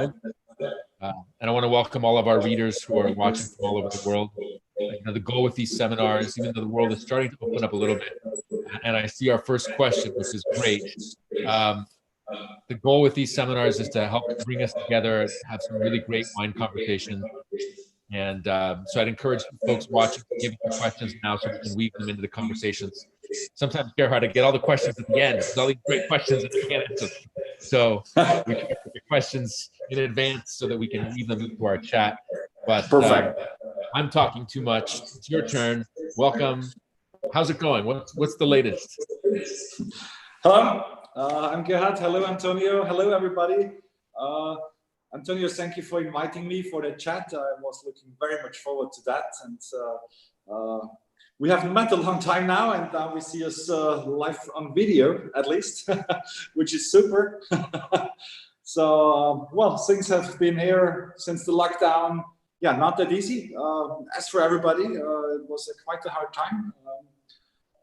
And I want to welcome all of our readers who are watching from all over the world. The goal with these seminars, even though the world is starting to open up a little bit, and I see our first question, which is great. The goal with these seminars is to help bring us together, have some really great wine conversations. And so I'd encourage folks watching to give us questions now so we can weave them into the conversations. Sometimes, Gerhard, I get all the questions at the end. There's all these great questions and I can't answer them. So we can get the questions in advance so that we can weave them into our chat. But I'm talking too much. It's your turn. Welcome. How's it going? What's the latest? Hello, I'm Gerhard. Hello, Antonio. Hello, everybody. Antonio, thank you for inviting me for the chat. I was looking very much forward to that. And we haven't met a long time now, and now we see us live on video, at least, which is super. So, well, things have been here since the lockdown. Yeah, not that easy. As for everybody, it was quite a hard time.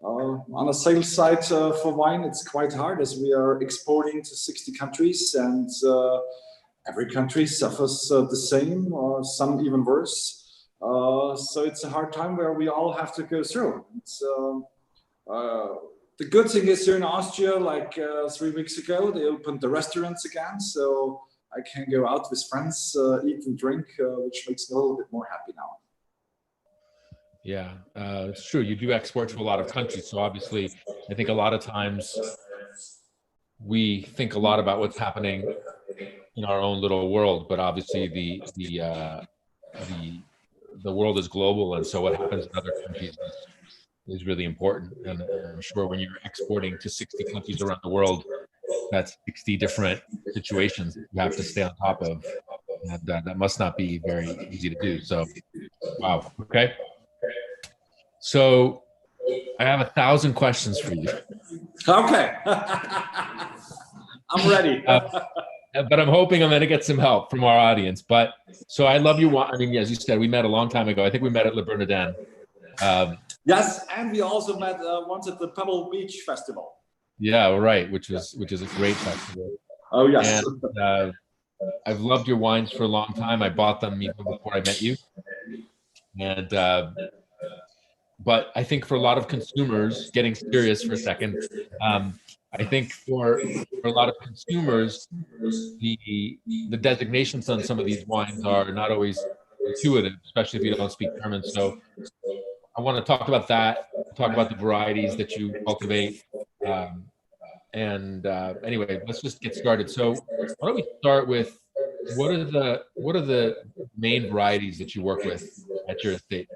On a sales side for wine, it's quite hard as we are exporting to 60 countries, and every country suffers the same, or some even worse. So it's a hard time where we all have to go through. The good thing is here in Austria, like 3 weeks ago, they opened the restaurants again, so I can go out with friends, eat and drink, which makes me a little bit more happy now. Yeah, it's true. You do export to a lot of countries, so obviously, I think a lot of times we think a lot about what's happening in our own little world, but obviously the world is global, and so what happens in other countries is really important. And I'm sure when you're exporting to 60 countries around the world, that's 60 different situations you have to stay on top of, and that must not be very easy to do. So, wow. Okay. So I have 1,000 questions for you. Okay. I'm ready. But I'm hoping I'm going to get some help from our audience. But so I love you. I mean, as you said, we met a long time ago. I think we met at Le Bernardin. Yes, and we also met once at the Pebble Beach Festival. Yeah, right. Which is a great festival. Oh yes. And I've loved your wines for a long time. I bought them even before I met you. And but I think for a lot of consumers, getting serious for a second, I think for a lot of consumers, the designations on some of these wines are not always intuitive, especially if you don't speak German. So I want to talk about that, talk about the varieties that you cultivate. Anyway, let's just get started. So why don't we start with what are the main varieties that you work with at your estate?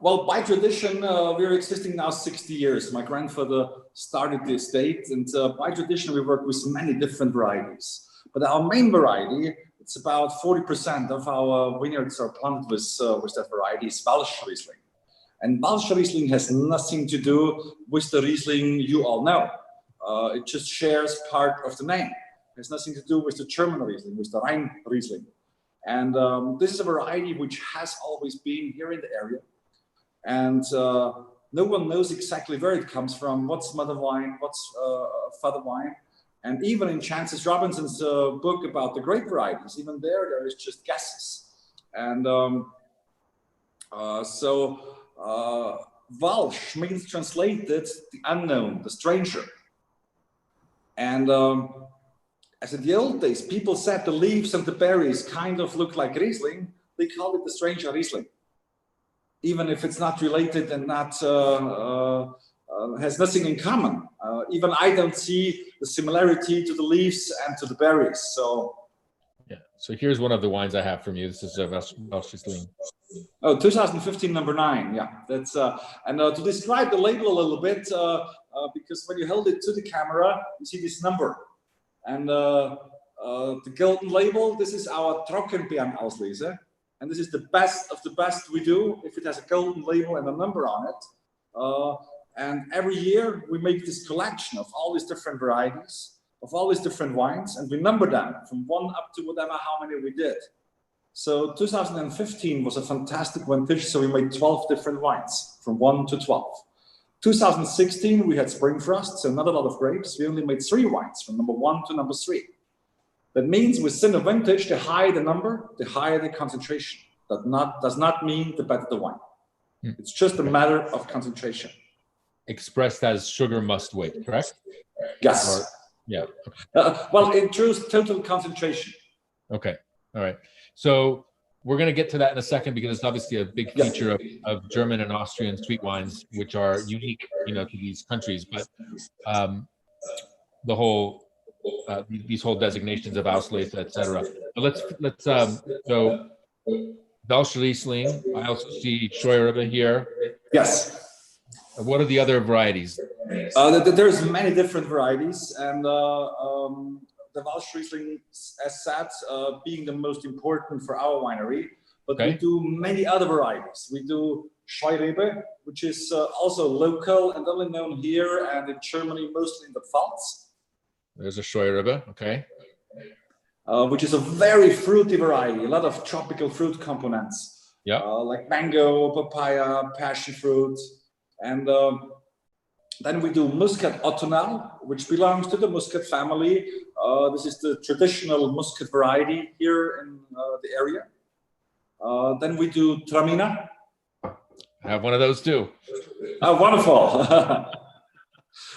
Well, by tradition, we're existing now 60 years. My grandfather started the estate, and by tradition, we work with many different varieties. But our main variety, it's about 40% of our vineyards are planted with that variety, is Welsh Riesling. And Welsh Riesling has nothing to do with the Riesling you all know. It just shares part of the name. It has nothing to do with the German Riesling, with the Rhine Riesling. And this is a variety which has always been here in the area. And no one knows exactly where it comes from, what's mother wine, what's father wine. And even in Chances Robinson's book about the grape varieties, even there is just guesses. And Welsh means translated the unknown, the stranger. And as in the old days, people said the leaves and the berries kind of look like Riesling, they call it the stranger Riesling. Even if it's not related and not has nothing in common. Even I don't see the similarity to the leaves and to the berries. So yeah. So here's one of the wines I have from you. This is a Welsh Riesling. Oh, 2015 number 9. Yeah, that's and to describe the label a little bit, because when you hold it to the camera, you see this number, and the golden label. This is our Trockenbeerenauslese. And this is the best of the best we do if it has a golden label and a number on it. And every year we make this collection of all these different varieties, of all these different wines, and we number them from 1 up to whatever, how many we did. So 2015 was a fantastic vintage, so we made 12 different wines from 1 to 12. 2016 we had spring frost, so not a lot of grapes. We only made 3 wines from number 1 to number 3. That means within a vintage, the higher the number, the higher the concentration. That does not mean the better the wine. It's just a matter of concentration. Expressed as sugar must weight, correct? Yes. Or, yeah. Well, in truth, total concentration. Okay. All right. So we're going to get to that in a second because it's obviously a big feature of German and Austrian sweet wines, which are unique, to these countries. But the whole these whole designations of Auslese, etc. But let's so Welsh Riesling. I also see Steuerrebe here. Yes. What are the other varieties? There's many different varieties, and the Welsh Riesling, as said, being the most important for our winery. But we do many other varieties. We do Steuerrebe, which is also local and only known here and in Germany, mostly in the Pfalz. There's a Steuerrebe, okay. Which is a very fruity variety, a lot of tropical fruit components. Yeah. Like mango, papaya, passion fruit. And then we do Muscat Autumnal, which belongs to the Muscat family. This is the traditional Muscat variety here in the area. Then we do Tramina. I have one of those too. Wonderful.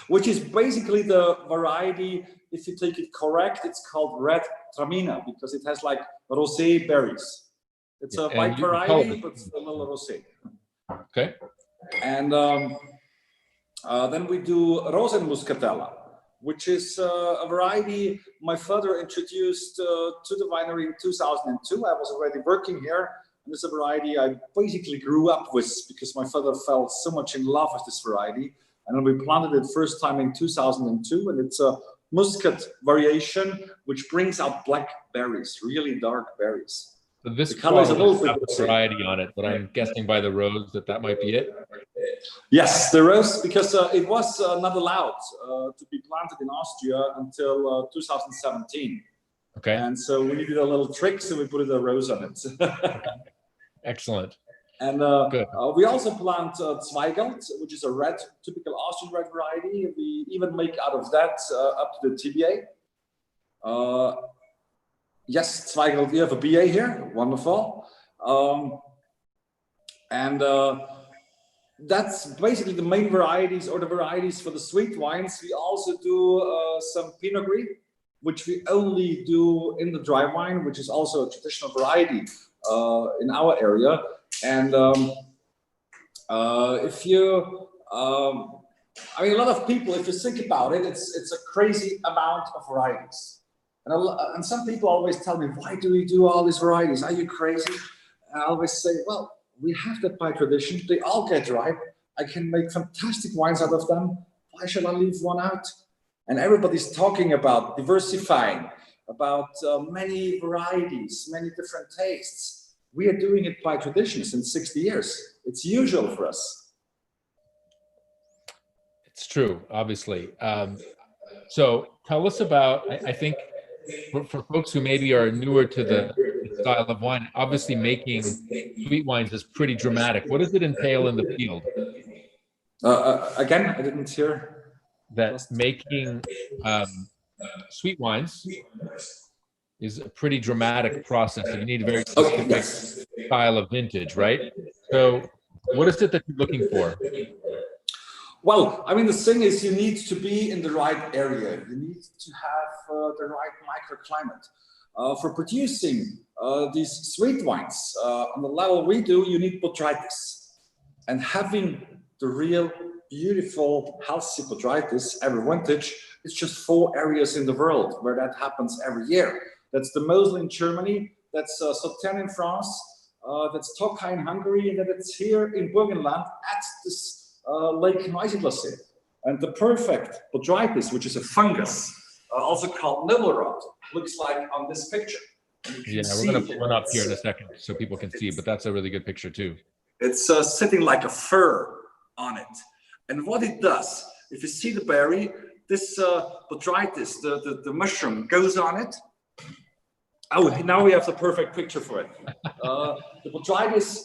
Which is basically the variety, if you take it correct, it's called red Tramina because it has like rosé berries. It's a white variety, but it's a little rosé. Okay. And then we do Rosenmuscatella, which is a variety my father introduced to the winery in 2002. I was already working here, and it's a variety I basically grew up with because my father fell so much in love with this variety. And then we planted it first time in 2002, and it's a Muscat variation, which brings out black berries, really dark berries. So this the color is a little bit variety on it, but I'm guessing by the rose that might be it. Yes, the rose, because it was not allowed to be planted in Austria until 2017. Okay. And so we needed a little trick, so we put a rose on it. Excellent. And we also plant Zweigelt, which is a red, typical Austrian red variety. We even make out of that up to the TBA. Yes, Zweigelt, we have a BA here. Wonderful. And that's basically the main varieties or the varieties for the sweet wines. We also do some Pinot Gris, which we only do in the dry wine, which is also a traditional variety in our area. And if you, I mean, a lot of people, if you think about it, it's a crazy amount of varieties. And some people always tell me, why do we do all these varieties? Are you crazy? And I always say, well, we have that by tradition. They all get ripe. I can make fantastic wines out of them. Why should I leave one out? And everybody's talking about diversifying, about many varieties, many different tastes. We are doing it by tradition since 60 years. It's usual for us. It's true, obviously. So tell us about, I think, for folks who maybe are newer to the style of wine, obviously making sweet wines is pretty dramatic. What does it entail in the field? Again, I didn't hear. That making sweet wines is a pretty dramatic process. And you need a very specific style of vintage, right? So what is it that you're looking for? Well, I mean, the thing is, you need to be in the right area. You need to have the right microclimate. For producing these sweet wines on the level we do, you need botrytis. And having the real beautiful, healthy botrytis every vintage, it's just 4 areas in the world where that happens every year. That's the Mosel in Germany, that's Sauternes in France, that's Tokai in Hungary, and then it's here in Burgenland at this Lake Neusiedlersee. And the perfect botrytis, which is a fungus, also called nibelrot, looks like on this picture. Yeah, we're going to put one up here in a second so people can see, but that's a really good picture too. It's sitting like a fur on it. And what it does, if you see the berry, this botrytis, the mushroom goes on it. Oh, now we have the perfect picture for it. The botrytis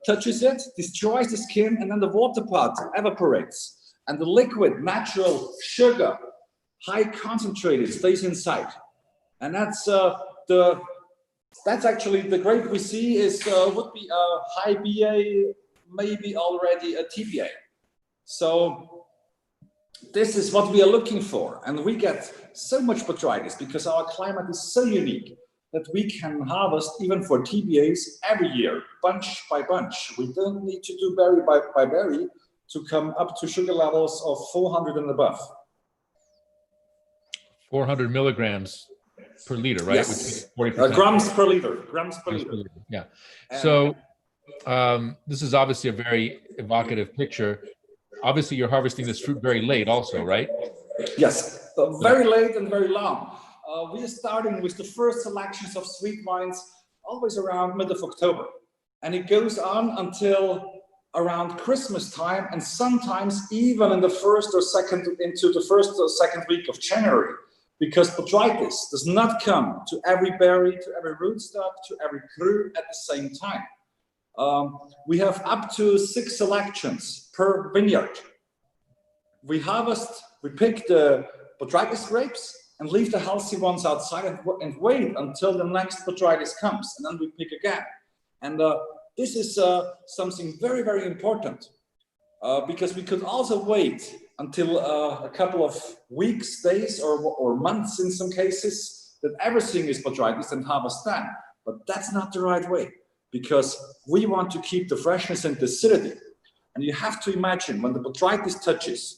touches it, destroys the skin, and then the water part evaporates. And the liquid, natural sugar, high concentrated, stays inside. And that's actually the grape we see is would be a high BA, maybe already a TBA. So this is what we are looking for, and we get so much botrytis because our climate is so unique that we can harvest even for TBAs every year, bunch by bunch. We don't need to do berry by berry to come up to sugar levels of 400 and above. 400 milligrams per liter, right? Yes. Which is 40%. Grams per liter. Grams per liter. Yeah. So this is obviously a very evocative picture. Obviously, you're harvesting this fruit very late also, right? Yes, very late and very long. We are starting with the first selections of sweet wines always around mid of October. And it goes on until around Christmas time, and sometimes even in the first or second week of January, because botrytis does not come to every berry, to every rootstock, to every cru at the same time. We have up to 6 selections per vineyard. We pick the botrytis grapes and leave the healthy ones outside and wait until the next botrytis comes, and then we pick again. And this is something very, very important because we could also wait until a couple of weeks, days, or months in some cases, that everything is botrytis and harvest then. But that's not the right way, because we want to keep the freshness and the acidity. And you have to imagine when the botrytis touches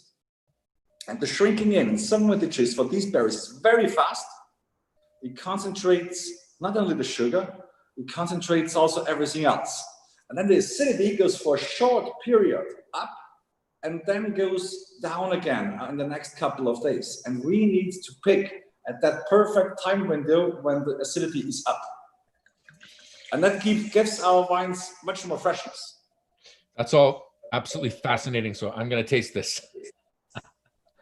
and the shrinking in some vintages for these berries is very fast. It concentrates not only the sugar, it concentrates also everything else. And then the acidity goes for a short period up and then goes down again in the next couple of days. And we need to pick at that perfect time window when the acidity is up. And that gives our wines much more freshness. That's all absolutely fascinating. So I'm going to taste this.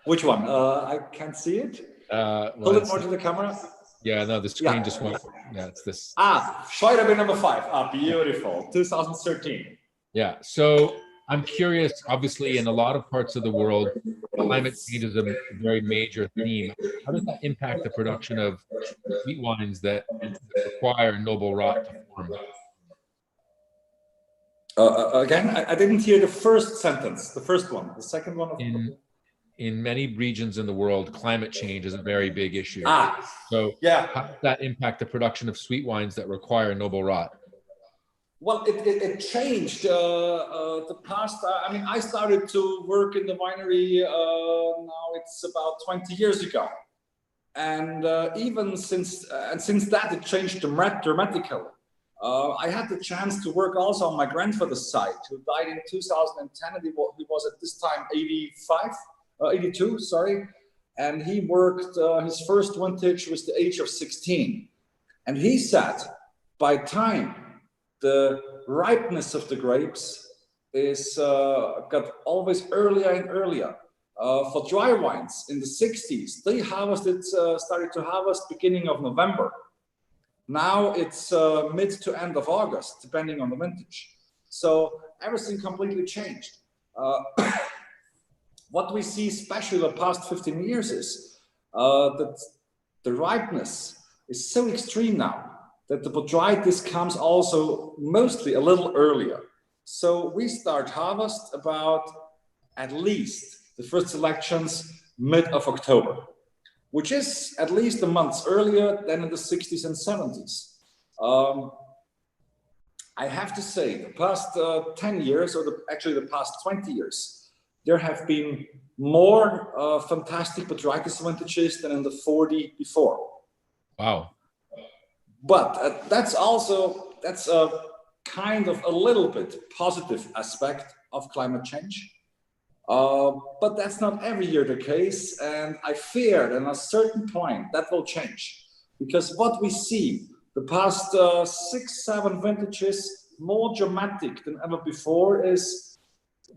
Which one? I can't see it. Well, hold it more to the camera. Yeah, no, the screen just went. Yeah, it's this. Scheurebe number 5. Beautiful. 2013. Yeah. So I'm curious, obviously, in a lot of parts of the world, climate change is a very major theme. How does that impact the production of sweet wines that require noble rot to form? Again, I didn't hear the first sentence, the first one. The second one. In many regions in the world, climate change is a very big issue. So yeah, how does that impact the production of sweet wines that require noble rot? Well, it changed the past. I mean, I started to work in the winery now it's about 20 years ago, and even since that it changed dramatically. I had the chance to work also on my grandfather's side, who died in 2010, and he was at this time 82, sorry, and he worked his first vintage with the age of 16, and he said by time the ripeness of the grapes is got always earlier and earlier. For dry wines in the 60s, they started to harvest beginning of November. Now it's mid to end of August, depending on the vintage. So everything completely changed. What we see, especially the past 15 years, is that the ripeness is so extreme now that the botrytis comes also mostly a little earlier. So we start harvest about at least the first selections mid of October, which is at least a month earlier than in the 60s and 70s. I have to say, the past 10 years, or actually the past 20 years, there have been more fantastic botrytis vintages than in the 40 before. Wow. But that's a kind of a little bit positive aspect of climate change. But that's not every year the case. And I fear that at a certain point that will change. Because what we see, the past 6-7 vintages, more dramatic than ever before, is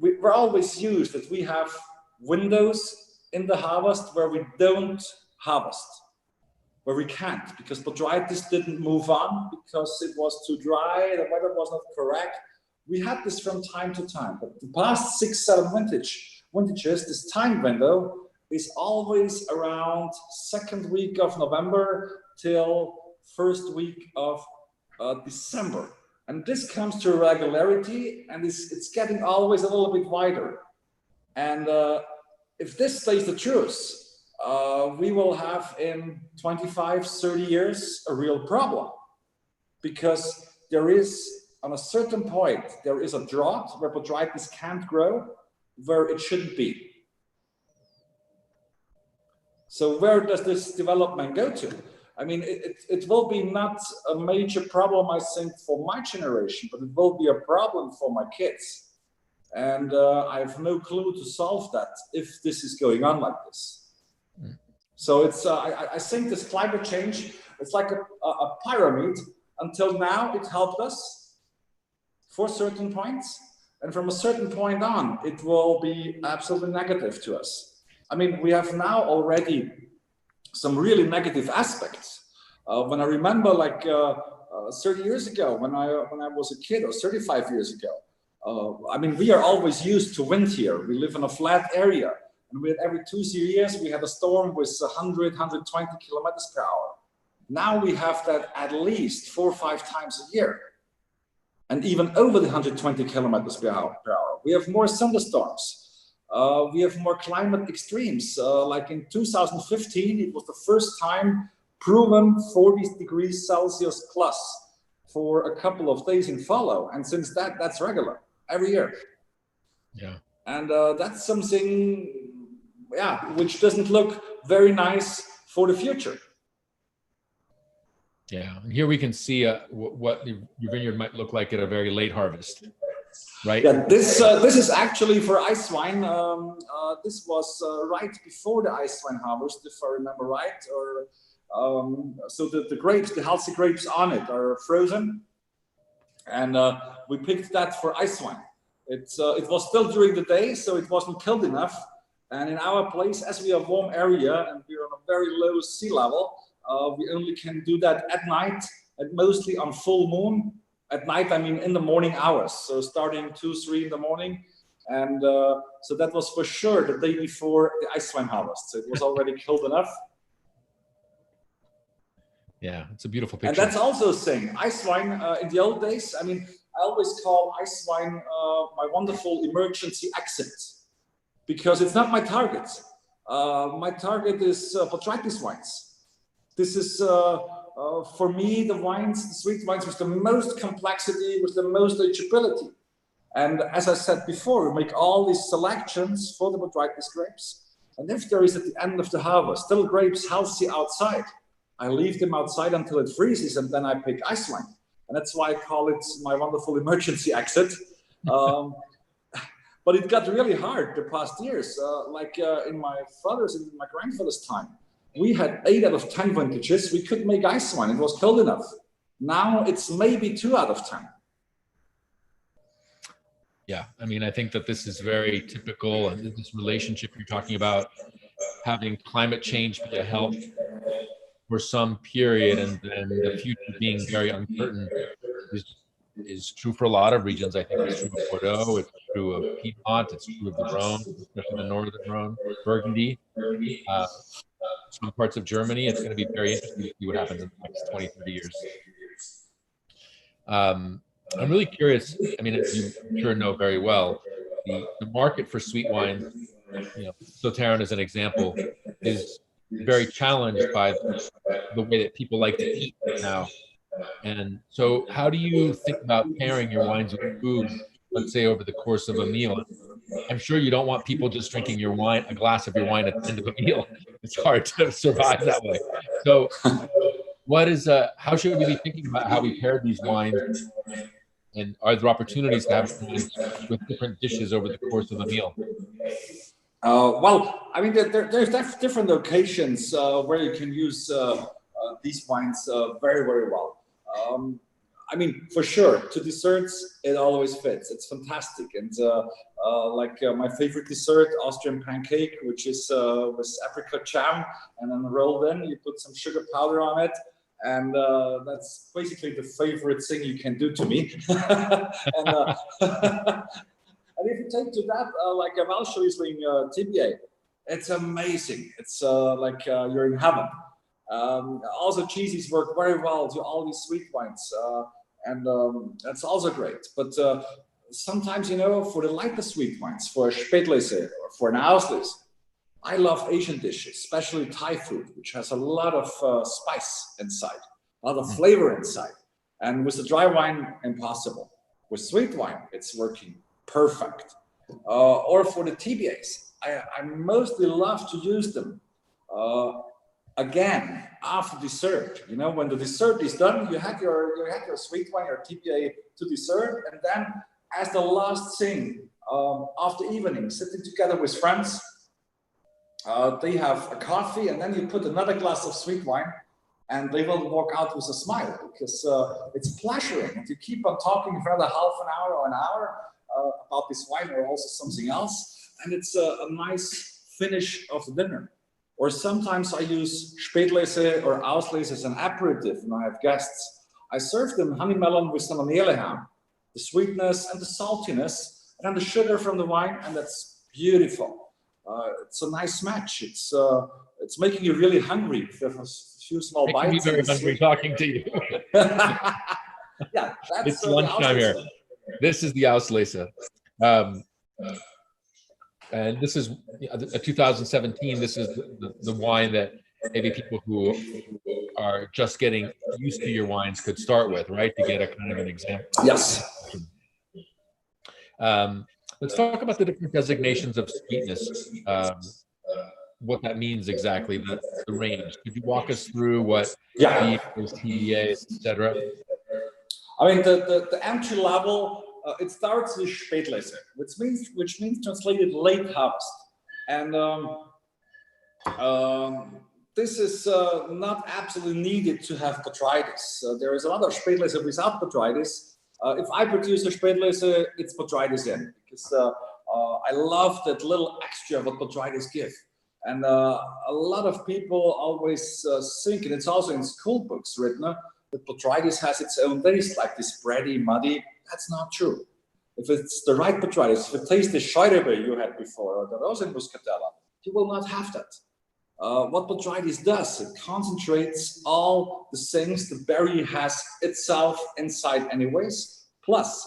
we're always used that we have windows in the harvest where we don't harvest, where we can't, because botrytis didn't move on, because it was too dry, the weather was not correct. We had this from time to time, but the past 6-7 vintages, this time window is always around second week of November till first week of December. And this comes to regularity, and it's getting always a little bit wider. And if this stays the truth, we will have in 25, 30 years a real problem, because there is, on a certain point, there is a drought where botrytis can't grow where it shouldn't be. So where does this development go to? I mean, it will be not a major problem, I think, for my generation, but it will be a problem for my kids. And I have no clue to solve that if this is going on like this. So it's, I think this climate change, it's like a pyramid. Until now, it helped us for certain points. And from a certain point on, it will be absolutely negative to us. I mean, we have now already some really negative aspects. When I remember, like 30 years ago, when I was a kid, or 35 years ago, I mean, we are always used to wind here. We live in a flat area, and every 2-3 years we had a storm with 100, 120 kilometers per hour. Now we have that at least 4 or 5 times a year, and even over the 120 kilometers per hour. We have more thunderstorms. We have more climate extremes. Like in 2015, it was the first time proven 40 degrees Celsius plus for a couple of days in follow. And since that, that's regular every year. Yeah. And that's something, yeah, which doesn't look very nice for the future. Yeah. And here we can see what your vineyard might look like at a very late harvest. Right. Yeah, this is actually for ice wine. This was right before the ice wine harvest, if I remember right. Or so the grapes, the healthy grapes on it are frozen, and we picked that for ice wine. It was still during the day, so it wasn't cold enough. And in our place, as we are a warm area and we're on a very low sea level, we only can do that at night, and mostly on full moon. At night, I mean in the morning hours, so starting 2, 3 in the morning. And so that was for sure the day before the ice wine harvest. So it was already cold enough. Yeah, it's a beautiful picture. And that's also a thing. Ice wine in the old days, I mean, I always call ice wine my wonderful emergency exit, because it's not my target. My target is botrytis wines. This is for me, the wines, the sweet wines with the most complexity, with the most ageability. And as I said before, we make all these selections for the botrytis grapes. And if there is at the end of the harvest still grapes healthy outside, I leave them outside until it freezes, and then I pick ice wine. And that's why I call it my wonderful emergency exit. But it got really hard the past years. Like in my father's and my grandfather's time, we had 8 out of 10 vintages. We could make ice wine. It was cold enough. Now it's maybe 2 out of 10. Yeah, I mean, I think that this is very typical, and this relationship you're talking about, having climate change be a help for some period, and then the future being very uncertain, is true for a lot of regions. I think it's true of Bordeaux, it's true of Piedmont, it's true of the Rhone, especially the northern Rhone, Burgundy. Some parts of Germany, it's going to be very interesting to see what happens in the next 20, 30 years. I'm really curious. I mean, as you I'm sure know very well, the market for sweet wines, you know, Sauternes as an example, is very challenged by the way that people like to eat now. And so how do you think about pairing your wines with food, let's say over the course of a meal? I'm sure you don't want people just drinking your wine, a glass of your wine at the end of a meal. It's hard to survive that way. So what is, how should we be thinking about how we pair these wines? And are there opportunities to have wines with different dishes over the course of a meal? Well, I mean, there's different occasions where you can use these wines very, very well. I mean, for sure, to desserts, it always fits. It's fantastic. And like my favorite dessert, Austrian pancake, which is with apricot jam, and then rolled in, you put some sugar powder on it. And that's basically the favorite thing you can do to me. And if you take to that, like a Welschriesling TBA, it's amazing. It's like you're in heaven. Also, cheeses work very well to all these sweet wines, and that's also great. But sometimes, you know, for the lighter sweet wines, for a Spätlese or for an Auslese, I love Asian dishes, especially Thai food, which has a lot of spice inside, a lot of flavor inside. And with the dry wine, impossible. With sweet wine, it's working perfect. Or for the TBAs, I mostly love to use them. Again, after dessert, you know, when the dessert is done, you had your sweet wine, your TBA to dessert, and then as the last thing, after evening, sitting together with friends, they have a coffee, and then you put another glass of sweet wine, and they will walk out with a smile because it's pleasuring. And you keep on talking for another half an hour or an hour about this wine or also something else, and it's a nice finish of the dinner. Or sometimes I use Spätlese or Auslese as an aperitif when I have guests. I serve them honey melon with some vanilla ham, the sweetness and the saltiness, and then the sugar from the wine, and that's beautiful. It's a nice match. It's making you really hungry. There's a few small bites. Making me very hungry talking to you. Yeah, that's it's lunchtime here. This is the Auslese. And this is a 2017. This is the wine that maybe people who are just getting used to your wines could start with, right? To get a kind of an example. Yes. Let's talk about the different designations of sweetness. What that means exactly, the range. Could you walk us through what TBAs, etc.? I mean, the entry level. It starts with Spätlese, which means translated late harvest, and this is not absolutely needed to have botrytis. There is a lot of Spätlese without botrytis. If I produce a Spätlese, it's botrytis in, because I love that little extra what botrytis give. And a lot of people always think, and it's also in school books written, that botrytis has its own taste, like this bready, muddy. That's not true. If it's the right botrytis, if it tastes the Scheurebe you had before, or the Rosenmuscatella, you will not have that. What botrytis does, it concentrates all the things the berry has itself inside anyways. Plus,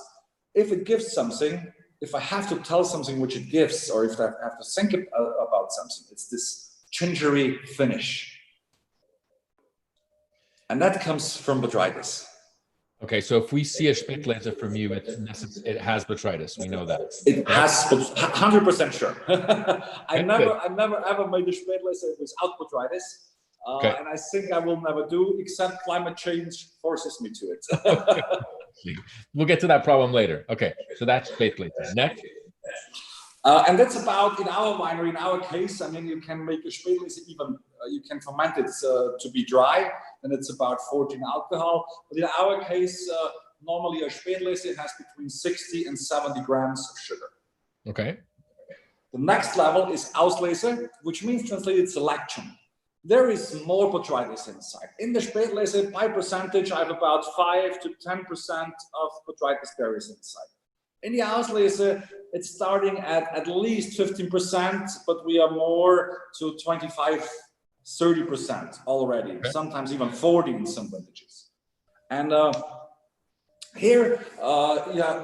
if it gives something, if I have to tell something which it gives, or if I have to think about something, it's this gingery finish. And that comes from botrytis. Okay, so if we see a Spätlese from you, it has botrytis. We know that. It has 100% sure. I never ever made a Spätlese without botrytis, and I think I will never do, except climate change forces me to it. We'll get to that problem later. Okay, so that's Spätlese. Next. And that's about, in our winery, in our case, I mean, you can make a Spätlese even, you can ferment it to be dry, and it's about 14 alcohol. But in our case, normally a Spätlese has between 60 and 70 grams of sugar. Okay. The next level is Auslese, which means translated selection. There is more botrytis inside. In the Spätlese, by percentage, I have about 5 to 10% of botrytis berries inside. In the Auslese, it's starting at least 15%, but we are more to 25, 30% already, okay. Sometimes even 40 in some vintages. And here,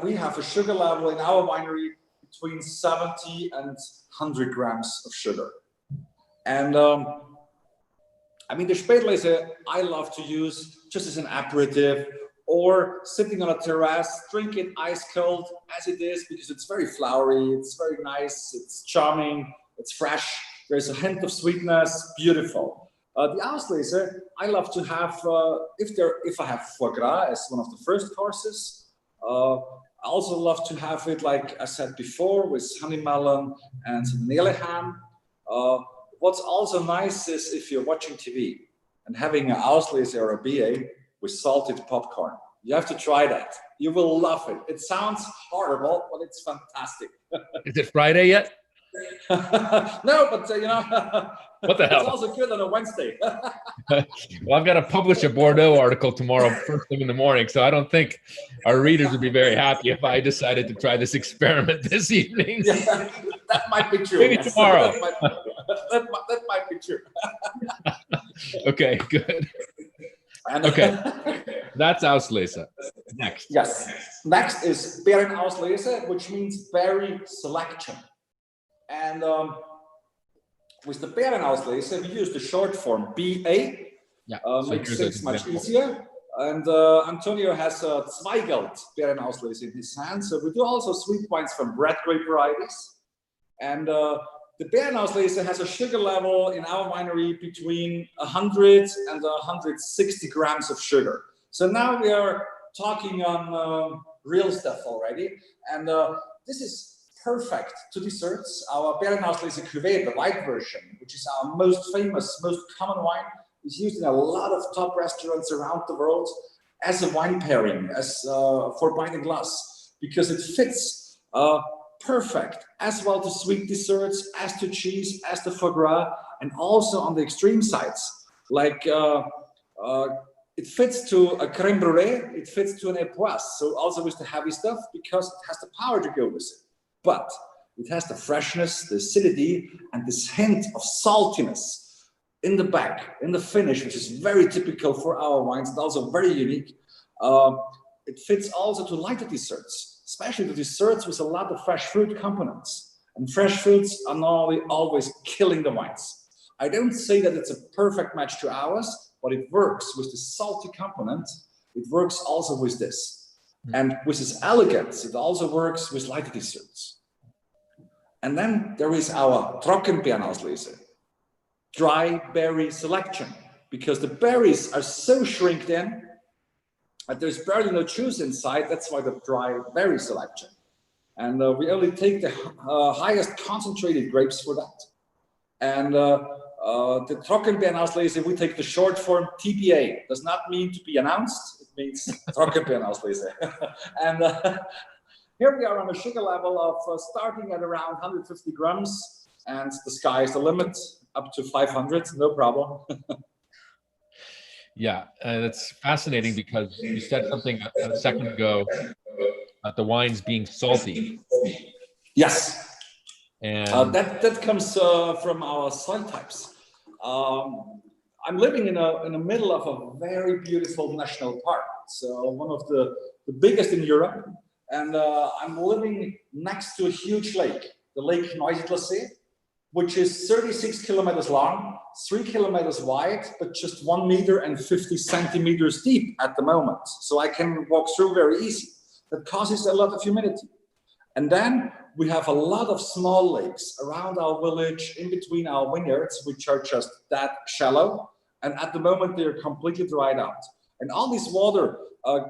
we have a sugar level in our winery between 70 and 100 grams of sugar. And I mean, the Spätlese I love to use just as an aperitif, or sitting on a terrace, drink it ice cold as it is, because it's very flowery, it's very nice, it's charming, it's fresh, there's a hint of sweetness, beautiful. The Auslese, I love to have, if I have foie gras as one of the first courses, I also love to have it, like I said before, with honey melon and vanilla ham. What's also nice is if you're watching TV and having an Auslese or a BA, with salted popcorn. You have to try that. You will love it. It sounds horrible, but it's fantastic. Is it Friday yet? No, but you know, what the hell? It's also good on a Wednesday. Well, I've got to publish a Bordeaux article tomorrow, first thing in the morning, so I don't think our readers would be very happy if I decided to try this experiment this evening. Yeah, that might be true. Maybe tomorrow. that might be true. Okay, good. And, Okay, that's Auslese. Next. Yes. Next is Beerenauslese, which means berry selection. And with the Beerenauslese, we use the short form BA. Yeah. Makes things much easier. And Antonio has a Zweigelt Beerenauslese in his hand. So we do also sweet wines from red grape varieties. And the Beerenauslese has a sugar level in our winery between 100 and 160 grams of sugar. So now we are talking on real stuff already. And this is perfect to desserts. Our Beerenauslese Cuvée, the white version, which is our most famous, most common wine, is used in a lot of top restaurants around the world as a wine pairing, as for wine and glass, because it fits perfect as well to sweet desserts, as to cheese, as to foie gras, and also on the extreme sides, like it fits to a crème brûlée, it fits to an époisse, so also with the heavy stuff, because it has the power to go with it. But it has the freshness, the acidity, and this hint of saltiness in the back, in the finish, which is very typical for our wines and also very unique. It fits also to lighter desserts, especially the desserts with a lot of fresh fruit components. And fresh fruits are normally always killing the wines. I don't say that it's a perfect match to ours, but it works with the salty component. It works also with this. And with this elegance, it also works with lighter desserts. And then there is our Trockenbeerenauslese, dry berry selection, because the berries are so shrinked in that there's barely no juice inside. That's why the dry berry selection. And we only take the highest concentrated grapes for that. And the Trockenbeerenauslese, we take the short form TBA. Does not mean to be announced. It means Trockenbeerenauslese. And here we are on a sugar level of starting at around 150 grams, and the sky is the limit, up to 500, no problem. Yeah, that's fascinating because you said something a second ago about the wines being salty. Yes. And that comes from our soil types. I'm living in the middle of a very beautiful national park. So one of the biggest in Europe. And I'm living next to a huge lake, the Lake Neusiedlersee, which is 36 kilometers long, 3 kilometers wide, but just 1 meter and 50 centimeters deep at the moment. So I can walk through very easy. That causes a lot of humidity. And then we have a lot of small lakes around our village, in between our vineyards, which are just that shallow. And at the moment, they're completely dried out. And all this water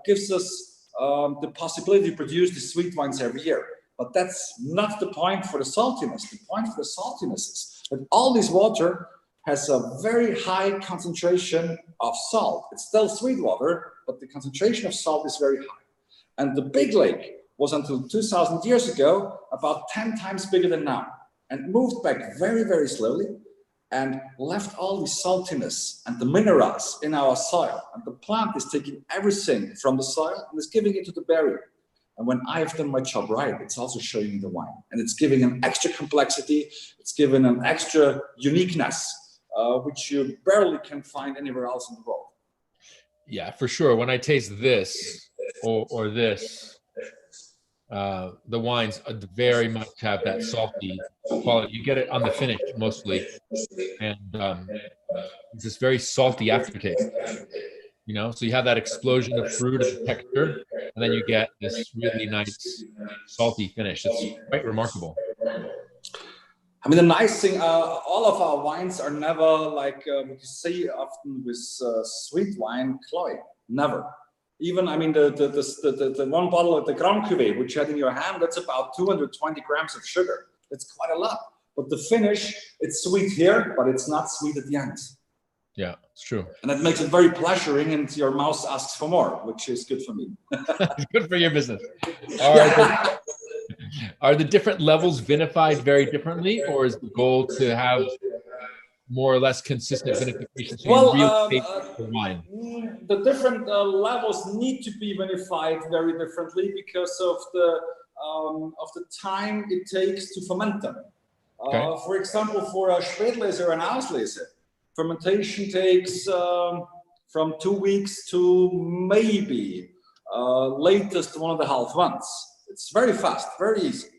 gives us the possibility to produce the sweet wines every year. But that's not the point for the saltiness. The point for the saltiness is that all this water has a very high concentration of salt. It's still sweet water, but the concentration of salt is very high. And the big lake was until 2,000 years ago about 10 times bigger than now, and moved back very, very slowly and left all the saltiness and the minerals in our soil. And the plant is taking everything from the soil and is giving it to the berry. And when I have done my job right, it's also showing in the wine. And it's giving an extra complexity, it's giving an extra uniqueness, which you barely can find anywhere else in the world. yeah, for sure. When I taste this or this, the wines very much have that salty quality. You get it on the finish mostly, and it's this very salty aftertaste. You know, so you have that explosion of fruit and texture, and then you get this really nice salty finish. It's quite remarkable. I mean, the nice thing, all of our wines are never like what you see often with sweet wine, cloy. Never. Even, I mean, the one bottle of the Grand Cuvée, which you had in your hand, that's about 220 grams of sugar. That's quite a lot. But the finish, it's sweet here, but it's not sweet at the end. Yeah, it's true. And that makes it very pleasuring, and your mouth asks for more, which is good for me. It's good for your business. Are the different levels vinified very differently, or is the goal to have more or less consistent vinification? So Well, the wine. The different levels need to be vinified very differently because of the time it takes to ferment them. Okay. For example, for a Spätlese or an Auslese, fermentation takes from 2 weeks to maybe latest 1.5 months. It's very fast, very easy.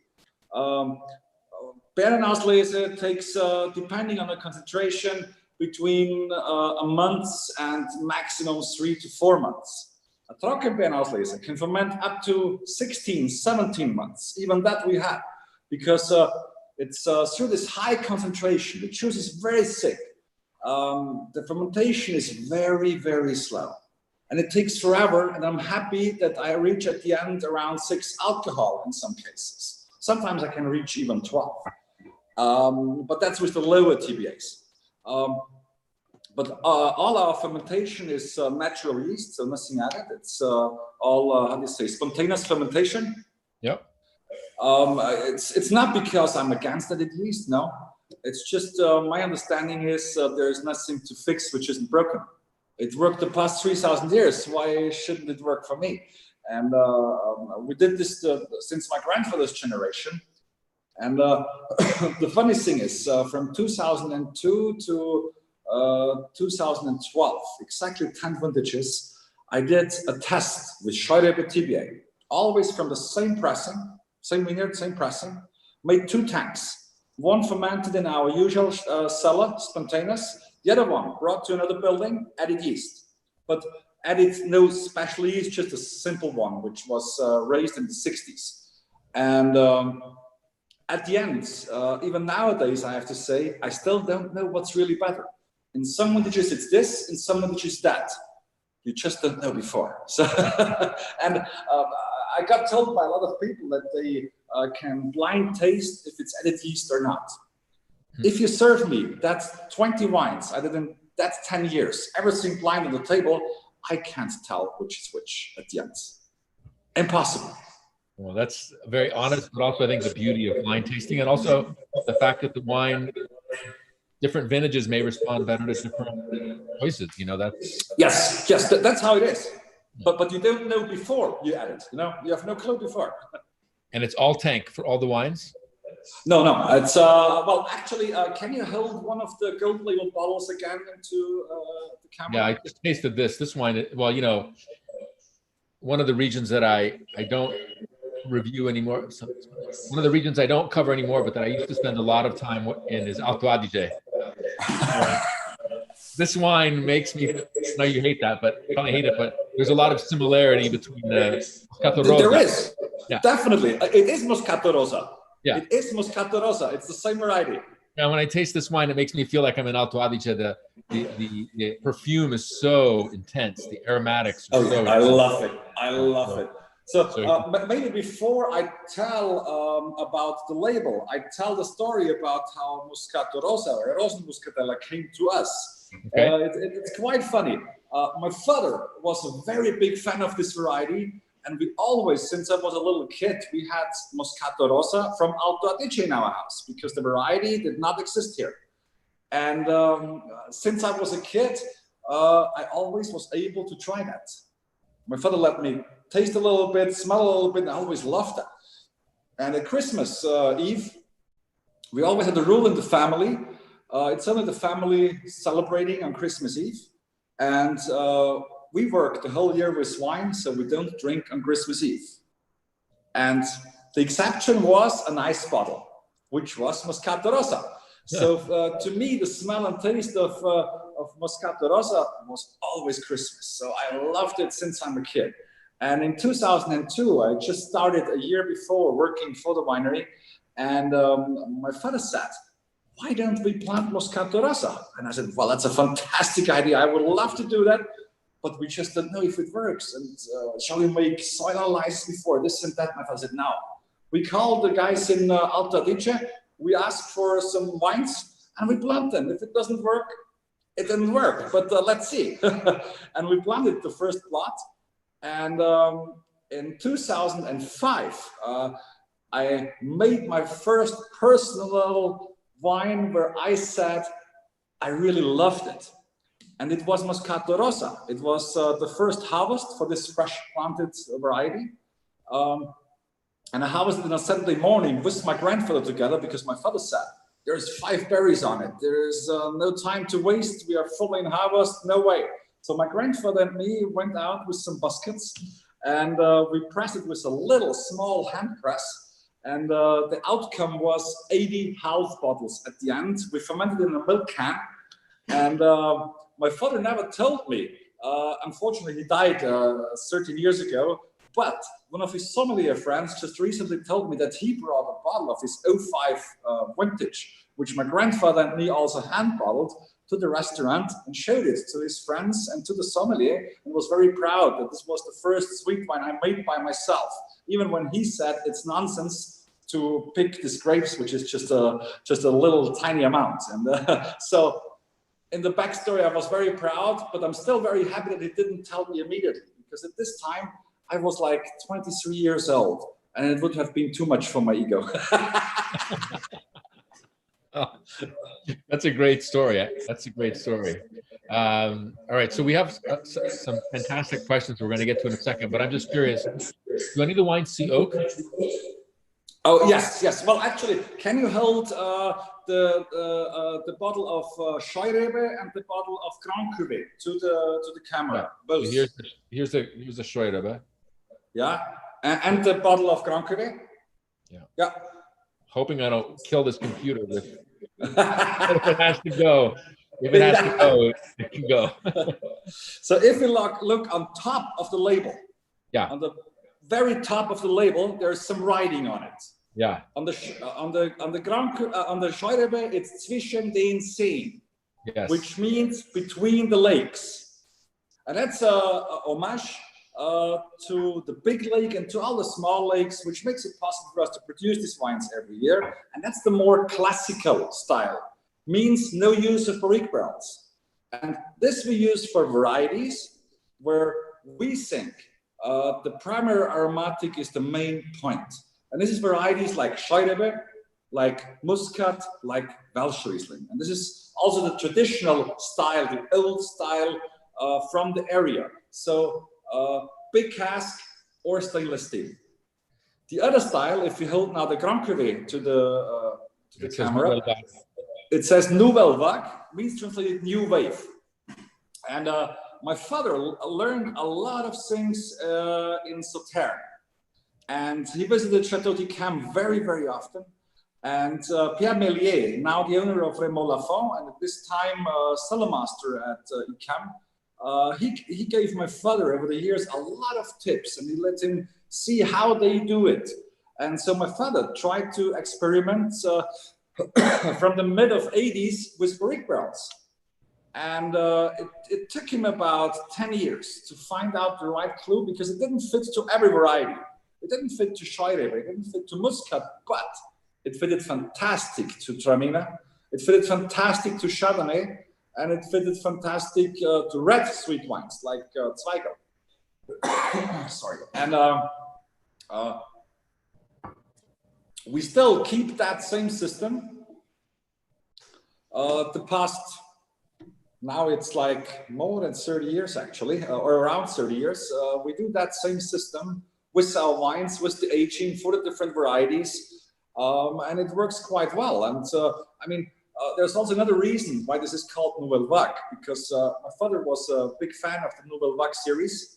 Beerenauslese takes, depending on the concentration, between a month and maximum 3 to 4 months. A Trockenbeerenauslese can ferment up to 16, 17 months. Even that we have, because it's through this high concentration. The juice is very thick. The fermentation is very, very slow. And it takes forever, and I'm happy that I reach at the end around 6 alcohol in some cases. Sometimes I can reach even 12. But that's with the lower TBAs. But all our fermentation is natural yeast, so nothing added. It's all, how do you say, spontaneous fermentation. Yep. It's not because I'm against added yeast, no. It's just my understanding is there's nothing to fix which isn't broken. It worked the past 3,000 years. Why shouldn't it work for me? And we did this since my grandfather's generation. And the funny thing is, from 2002 to 2012, exactly 10 vintages, I did a test with Scheuerbe TBA, always from the same pressing, same vineyard, same pressing, made 2 tanks. One fermented in our usual cellar, spontaneous. The other one brought to another building, added yeast. But added no special yeast, just a simple one, which was raised in the 60s. And at the end, even nowadays, I have to say, I still don't know what's really better. In some vintages, it's this, in some vintages, that. You just don't know before. So, and I got told by a lot of people that they can blind taste if it's added yeast or not. If you serve me, that's 20 wines, that's 10 years, everything blind on the table, I can't tell which is which at the end. Impossible. Well, that's very honest, but also I think the beauty of wine tasting, and also the fact that the wine, different vintages may respond better to different choices. You know, that's yes, that's how it is. But you don't know before you add it. You know, you have no clue before. And it's all tank for all the wines. No, it's well, actually, can you hold one of the gold label bottles again into the camera? Yeah, I just tasted this wine. Well, you know, one of the regions that I don't review anymore. One of the regions I don't cover anymore, but that I used to spend a lot of time in is Alto Adige. This wine makes me, no, you hate that, but you probably hate it, but there's a lot of similarity between the Moscato Rosa. There is, yeah. Definitely. It is Moscato Rosa. Yeah. It is Moscato Rosa. It's the same variety. Now, when I taste this wine, it makes me feel like I'm in Alto Adige. The perfume is so intense. The aromatics are so I love it. I love it. So maybe before I tell about the label, I tell the story about how Moscato Rosa or Rosenmuscatella came to us. Okay. It's quite funny. My father was a very big fan of this variety, and we always, since I was a little kid, we had Moscato Rosa from Alto Adige in our house because the variety did not exist here. And since I was a kid, I always was able to try that. My father let me taste a little bit, smell a little bit, and I always loved that. And at Christmas Eve, we always had a rule in the family. It's only the family celebrating on Christmas Eve. And we work the whole year with wine, so we don't drink on Christmas Eve. And the exception was a nice bottle, which was Moscato Rosa. Yeah. So to me, the smell and taste of Moscato Rosa was always Christmas. So I loved it since I'm a kid. And in 2002, I just started a year before working for the winery. And my father said, why don't we plant Moscato Rosa? And I said, well, that's a fantastic idea. I would love to do that. But we just don't know if it works. And shall we make soil analysis before this and that? My father said, no. We called the guys in Alto Adige. We asked for some wines and we plant them. If it doesn't work, it didn't work. But let's see. And we planted the first plot. And in 2005, I made my first personal wine where I said I really loved it. And it was Moscato Rosa. It was the first harvest for this fresh planted variety. And I harvested on a Saturday morning with my grandfather together because my father said, there's 5 berries on it. There's no time to waste. We are fully in harvest. No way. So my grandfather and me went out with some baskets, and we pressed it with a little small hand press. And the outcome was 80 half bottles at the end. We fermented in a milk can. And my father never told me. Unfortunately, he died 13 years ago. But one of his sommelier friends just recently told me that he brought a bottle of his '05 vintage, which my grandfather and me also hand bottled, to the restaurant and showed it to his friends and to the sommelier, and was very proud that this was the first sweet wine I made by myself. Even when he said it's nonsense to pick these grapes, which is just a little tiny amount. And so in the backstory, I was very proud, but I'm still very happy that he didn't tell me immediately, because at this time I was like 23 years old, and it would have been too much for my ego. Oh, that's a great story. That's a great story. All right, so we have some fantastic questions we're going to get to in a second, but I'm just curious, do any of the wines see oak? Oh, yes, yes. Well, actually, can you hold the bottle of Scheurebe and the bottle of Grand Cuvée to the camera? Yeah. Both. So here's the Scheurebe. Yeah, and the bottle of Grand Cuvée. Yeah. Yeah. Hoping I don't kill this computer with. If it has to go, it can go. So if you look on top of the label, yeah, on the very top of the label, there's some writing on it. Yeah. On the Scheurebe, it's zwischen den Seen, yes, which means between the lakes, and that's a homage to the big lake and to all the small lakes, which makes it possible for us to produce these wines every year. And that's the more classical style, means no use of barrique barrels. And this we use for varieties where we think the primary aromatic is the main point. And this is varieties like Scheurebe, like Muscat, like Welsh Riesling. And this is also the traditional style, the old style from the area. So big cask or stainless steel. The other style, if you hold now the Grand Cuvée to the camera, it says Nouvelle Vague, means translated new wave. And my father learned a lot of things in Sauternes. And he visited Chateau d'Yquem very, very often. And Pierre Méliès, now the owner of Raymond Lafont, and at this time cellar master at Yquem, he gave my father over the years a lot of tips, and he let him see how they do it. And so my father tried to experiment from the mid of 80s with barrique barrels. And it took him about 10 years to find out the right clue, because it didn't fit to every variety. It didn't fit to Scheurebe, it didn't fit to Muscat, but it fitted fantastic to Traminer. It fitted fantastic to Chardonnay, and it fitted fantastic to red sweet wines like Zweigel. Sorry. And we still keep that same system. The past, now it's like more than 30 years actually, or around 30 years. We do that same system with our wines, with the aging for the different varieties. And it works quite well. And I mean, there's also another reason why this is called Nouvelle Vague, because my father was a big fan of the Nouvelle Vague series,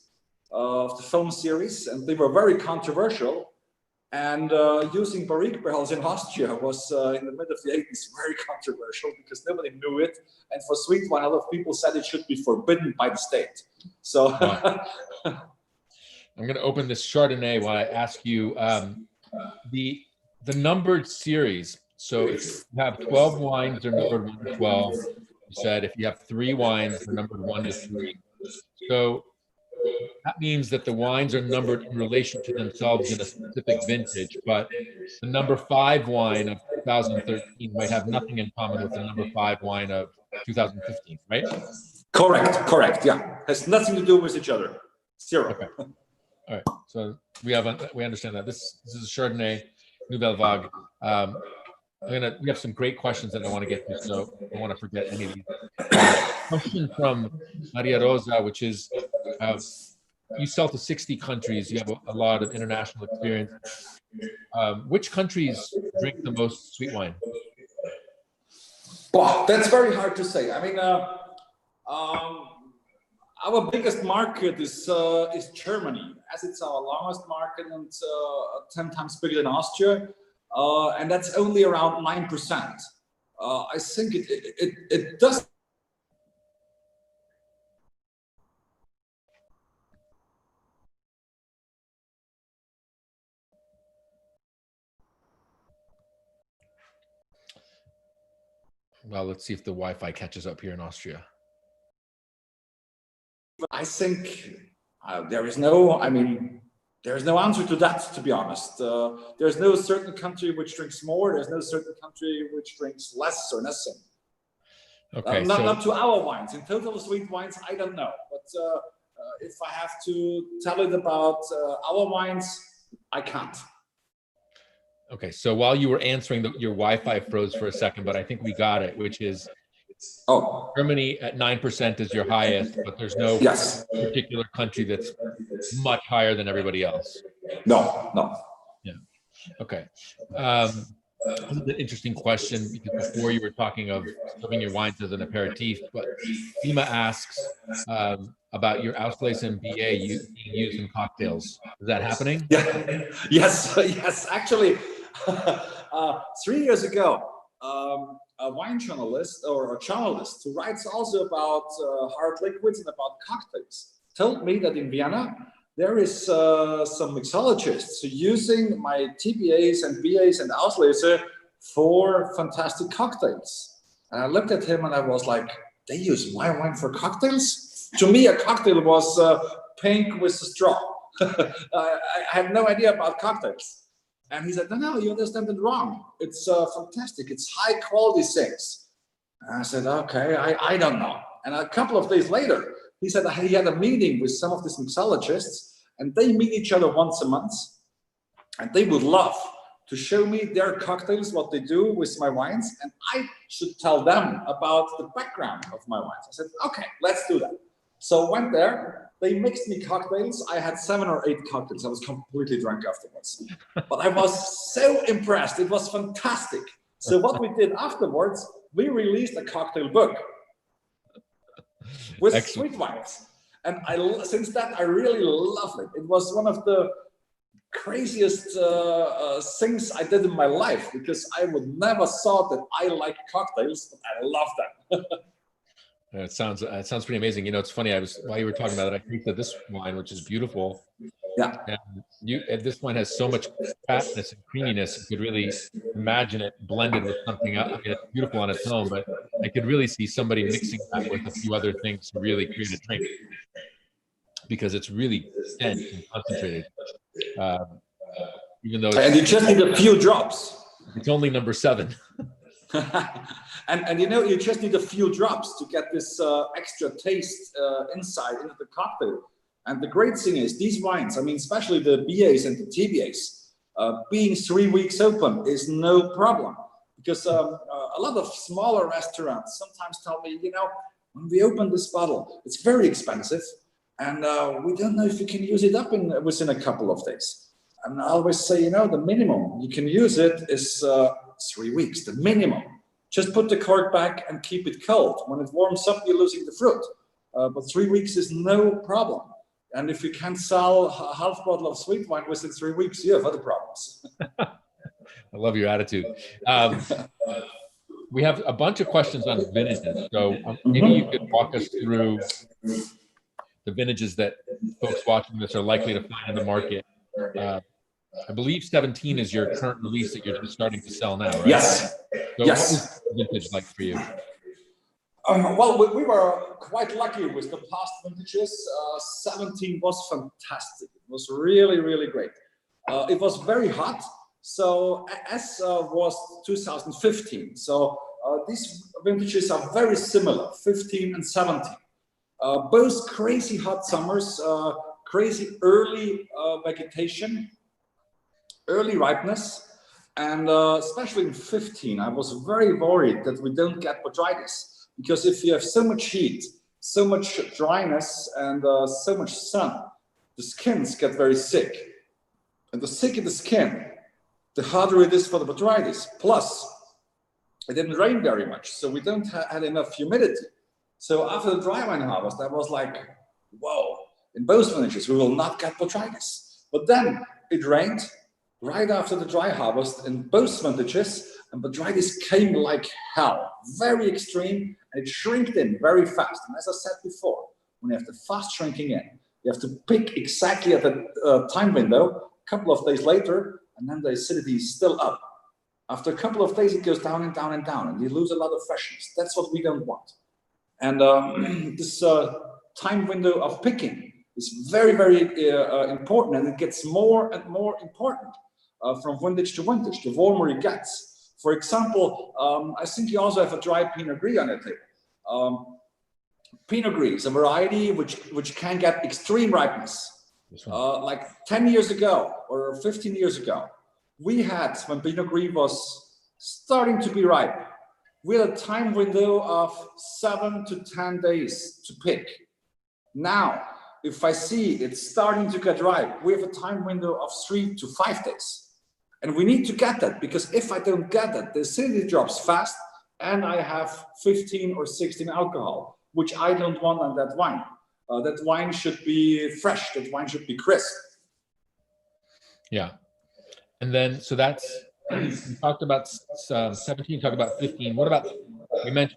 of the film series, and they were very controversial. And using barrique barrels in Austria was in the mid of the 80s very controversial, because nobody knew it. And for sweet wine, a lot of people said it should be forbidden by the state. So I'm going to open this Chardonnay while I ask you the numbered series. So if you have 12 wines, they're numbered 1 to 12. You said if you have 3 wines, they're numbered 1 to 3. So that means that the wines are numbered in relation to themselves in a specific vintage, but the number 5 wine of 2013 might have nothing in common with the number 5 wine of 2015, right? Correct, yeah. Has nothing to do with each other. Zero. Okay. All right. So we understand that. This is a Chardonnay Nouvelle Vague. We have some great questions that I want to get to, so I don't want to forget any of these. Question from Maria Rosa, which is, you sell to 60 countries. You have a lot of international experience. Which countries drink the most sweet wine? Well, that's very hard to say. I mean, our biggest market is Germany, as it's our longest market and 10 times bigger than Austria, and that's only around 9%. I think it does. Well, let's see if the Wi-Fi catches up here in Austria. I think there is no answer to that, to be honest. There's no certain country which drinks more. There's no certain country which drinks less or nothing. Okay, not to our wines. In total sweet wines, I don't know. But if I have to tell it about our wines, I can't. Okay, so while you were answering, your Wi-Fi froze for a second, but I think we got it, which is Germany at 9% is your highest, but there's no particular country that's much higher than everybody else. No. Yeah. Okay. This is an interesting question, because before you were talking of serving your wines as an aperitif, but Fima asks about your Auslese and BA being used in cocktails. Is that happening? Yeah. Yes. Actually, 3 years ago, a wine journalist or a journalist who writes also about hard liquids and about cocktails told me that in Vienna there is some mixologists using my TBAs and BAs and Auslese for fantastic cocktails. And I looked at him and I was like, they use my wine for cocktails? To me, a cocktail was pink with a straw. I had no idea about cocktails. And he said, no, you understand it wrong. It's fantastic. It's high quality things. And I said, okay, I don't know. And a couple of days later, he said he had a meeting with some of these mixologists, and they meet each other once a month. And they would love to show me their cocktails, what they do with my wines. And I should tell them about the background of my wines. I said, okay, let's do that. So I went there. They mixed me cocktails. I had 7 or 8 cocktails. I was completely drunk afterwards. But I was so impressed. It was fantastic. So what we did afterwards, we released a cocktail book with sweet wines. And since that, I really loved it. It was one of the craziest things I did in my life, because I would never thought that I like cocktails, but I love them. It sounds pretty amazing. You know, it's funny. While you were talking about it, I tasted this wine, which is beautiful. Yeah. And this wine has so much fatness and creaminess. You could really imagine it blended with something else. I mean, it's beautiful on its own, but I could really see somebody mixing that with a few other things to really create a drink, because it's really dense and concentrated. Even though and you just need a few drops. It's only number 7. And you know, you just need a few drops to get this extra taste inside into the cocktail. And the great thing is these wines, I mean, especially the BAs and the TBAs, being 3 weeks open is no problem. Because a lot of smaller restaurants sometimes tell me, you know, when we open this bottle, it's very expensive. And we don't know if you can use it up within a couple of days. And I always say, you know, the minimum you can use it is 3 weeks, the minimum. Just put the cork back and keep it cold. When it warms up, you're losing the fruit. But 3 weeks is no problem. And if you can't sell a half bottle of sweet wine within 3 weeks, you have other problems. I love your attitude. We have a bunch of questions on vintages. So maybe you could walk us through the vintages that folks watching this are likely to find in the market. I believe 17 is your current release that you're just starting to sell now, right? Yes. So yes. What was the vintage like for you? Well, we were quite lucky with the past vintages. 17 was fantastic. It was really, really great. It was very hot. So as was 2015. So these vintages are very similar, 15 and 17. Both crazy hot summers, crazy early vegetation, early ripeness, and especially in 15, I was very worried that we don't get botrytis. Because if you have so much heat, so much dryness, and so much sun, the skins get very sick. And the sicker the skin, the harder it is for the botrytis. Plus, it didn't rain very much, so we don't had enough humidity. So after the dry wine harvest, I was like, whoa, in both vintages, we will not get botrytis. But then it rained right after the dry harvest in both vintages, and botrytis came like hell, very extreme, and it shrinked in very fast. And as I said before, when you have the fast shrinking in, you have to pick exactly at the time window, a couple of days later, and then the acidity is still up. After a couple of days, it goes down and down and down, and you lose a lot of freshness. That's what we don't want. And this time window of picking is very, very important, and it gets more and more important from vintage to vintage, the warmer it gets. For example, I think you also have a dry Pinot Gris on your table. Pinot Gris is a variety which can get extreme ripeness. Like 10 years ago or 15 years ago, we had, when Pinot Gris was starting to be ripe, we had a time window of 7 to 10 days to pick. Now, if I see it's starting to get ripe, we have a time window of 3 to 5 days. And we need to get that, because if I don't get that, the acidity drops fast and I have 15 or 16 alcohol, which I don't want on that wine. That wine should be fresh, that wine should be crisp. Yeah. And then, so that's, you talked about 17, talked about 15. What about,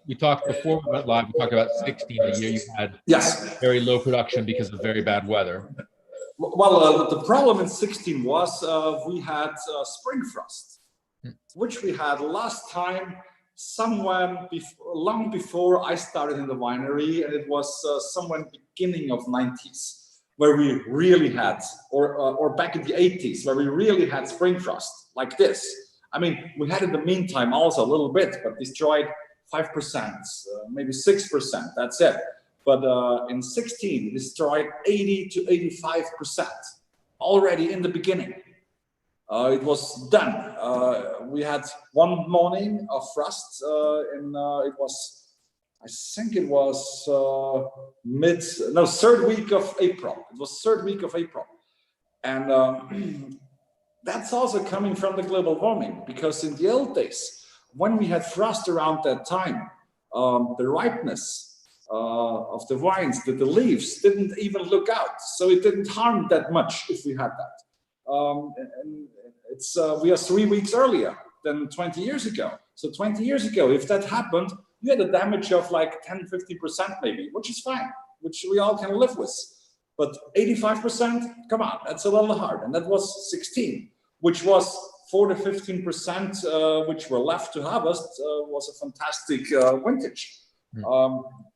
we talked before we went live, we talked about 16, the year you had very low production because of very bad weather. Well, the problem in 16 was we had spring frost, which we had last time somewhere long before I started in the winery, and it was somewhere beginning of 90s, where we really had, or back in the 80s, where we really had spring frost like this. I mean, we had in the meantime also a little bit, but destroyed 5%, maybe 6%, that's it. But in 16, it destroyed 80 to 85% already in the beginning. It was done. We had one morning of frost, and it was, I think it was third week of April. It was third week of April. And that's also coming from the global warming, because in the old days, when we had frost around that time, the ripeness of the wines, the leaves didn't even look out. So it didn't harm that much if we had that. And it's we are 3 weeks earlier than 20 years ago. So 20 years ago, if that happened, you had a damage of like 10–50% maybe, which is fine, which we all can live with. But 85%, come on, that's a little hard. And that was 16, which was 4 to 15%, which were left to harvest, was a fantastic vintage.